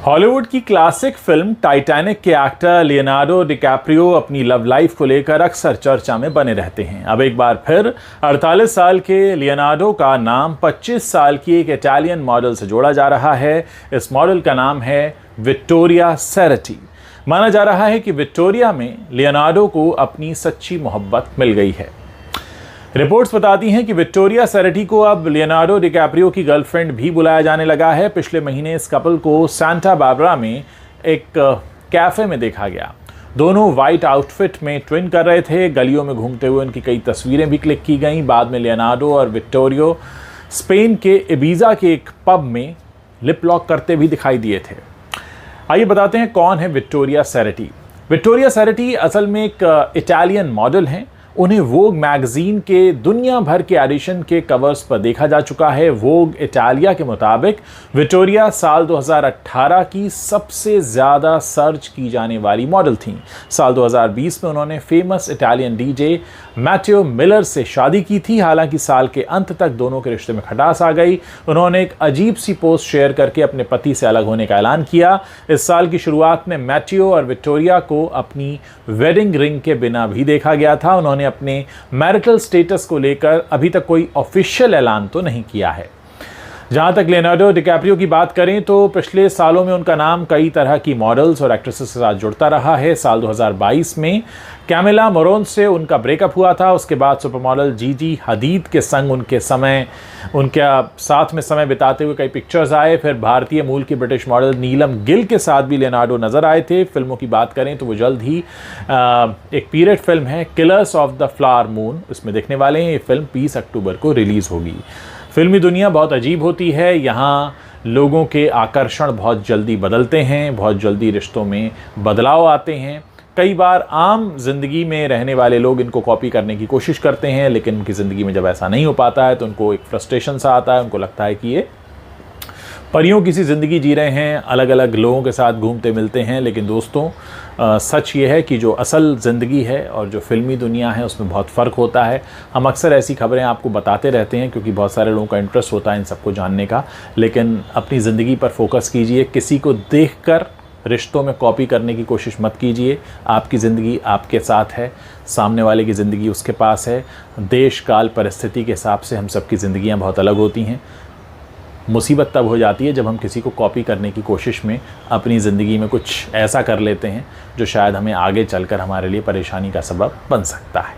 Hollywood की classic film Titanic के actor Leonardo DiCaprio अपनी लव लाइफ को लेकर अक्सर चर्चा में बने रहते हैं। अब एक बार फिर 48 साल के लियोनार्डो का नाम 25 साल की एक इटालियन मॉडल से जोड़ा जा रहा है। इस मॉडल का नाम है विक्टोरिया सेरेटी। माना जा रहा है कि विक्टोरिया में लियोनार्डो को अपनी सच्ची मोहब्बत मिल गई है। रिपोर्ट्स बताती हैं कि विक्टोरिया सेरेटी को अब लियोनार्डो डिकैप्रियो की गर्लफ्रेंड भी बुलाया जाने लगा है। पिछले महीने इस कपल को सांता बारबरा में एक कैफे में देखा गया। दोनों वाइट आउटफिट में ट्विन कर रहे थे। गलियों में घूमते हुए उनकी कई तस्वीरें भी क्लिक की गईं। बाद में लियोनार्डो और विक्टोरियो स्पेन के इबीजा के एक पब में लिप लॉक करते भी दिखाई दिए थे। आइए बताते हैं कौन है विक्टोरिया सेरेटी। विक्टोरिया सेरेटी असल में एक इटालियन मॉडल हैं। उन्हें वोग मैगजीन के दुनिया भर के एडिशन के कवर्स पर देखा जा चुका है। वोग इटालिया के मुताबिक विक्टोरिया साल 2018 की सबसे ज़्यादा सर्च की जाने वाली मॉडल थीं। साल 2020 में उन्होंने famous Italian DJ Matteo Miller से शादी की थी। हालांकि साल के अंत तक दोनों के रिश्ते में खटास आ गई। उन्होंने एक अजीब सी पोस्ट शेयर करके अपने पति से अलग होने का ऐलान किया। इस साल की शुरुआत में मैटेओ और विक्टोरिया को अपनी वेडिंग रिंग के बिना भी देखा गया था। उन्होंने अपने मैरिटल स्टेटस को लेकर अभी तक कोई ऑफिशियल ऐलान तो नहीं किया है। जहां तक लियोनार्डो डिकैप्रियो की बात करें तो पिछले सालों में उनका नाम कई तरह की मॉडल्स और एक्ट्रेसेस के साथ जुड़ता रहा है। साल 2022 में कैमिला मोरोन से उनका ब्रेकअप हुआ था। उसके बाद सुपर मॉडल जीजी हदीद के संग उनके साथ में समय बिताते हुए कई पिक्चर्स आए। फिर भारतीय मूल की ब्रिटिश मॉडल नीलम गिल के साथ भी लियोनार्डो नजर आए थे। फिल्मों की बात करें तो वो जल्द ही एक पीरियड फिल्म है killers of the flower moon, इसमें देखने वाले हैं। ये फिल्म 20 अक्टूबर को रिलीज होगी। फिल्मी दुनिया बहुत अजीब होती है। यहाँ लोगों के आकर्षण बहुत जल्दी बदलते हैं, बहुत जल्दी रिश्तों में बदलाव आते हैं। कई बार आम जिंदगी में रहने वाले लोग इनको कॉपी करने की कोशिश करते हैं, लेकिन उनकी ज़िंदगी में जब ऐसा नहीं हो पाता है तो उनको एक फ्रस्ट्रेशन सा आता है। उनको लगता है कि ये परियों की सी ज़िंदगी जी रहे हैं, अलग अलग लोगों के साथ घूमते मिलते हैं। लेकिन दोस्तों, सच ये है कि जो असल ज़िंदगी है और जो फिल्मी दुनिया है उसमें बहुत फ़र्क होता है। हम अक्सर ऐसी खबरें आपको बताते रहते हैं क्योंकि बहुत सारे लोगों का इंटरेस्ट होता है इन सबको जानने का। लेकिन अपनी ज़िंदगी पर फोकस कीजिए। किसी को देखकर रिश्तों में कॉपी करने की कोशिश मत कीजिए। आपकी ज़िंदगी आपके साथ है, सामने वाले की ज़िंदगी उसके पास है। देश काल परिस्थिति के हिसाब से हम सबकी ज़िंदगियाँ बहुत अलग होती हैं। मुसीबत तब हो जाती है जब हम किसी को कॉपी करने की कोशिश में अपनी ज़िंदगी में कुछ ऐसा कर लेते हैं जो शायद हमें आगे चलकर हमारे लिए परेशानी का सबब बन सकता है।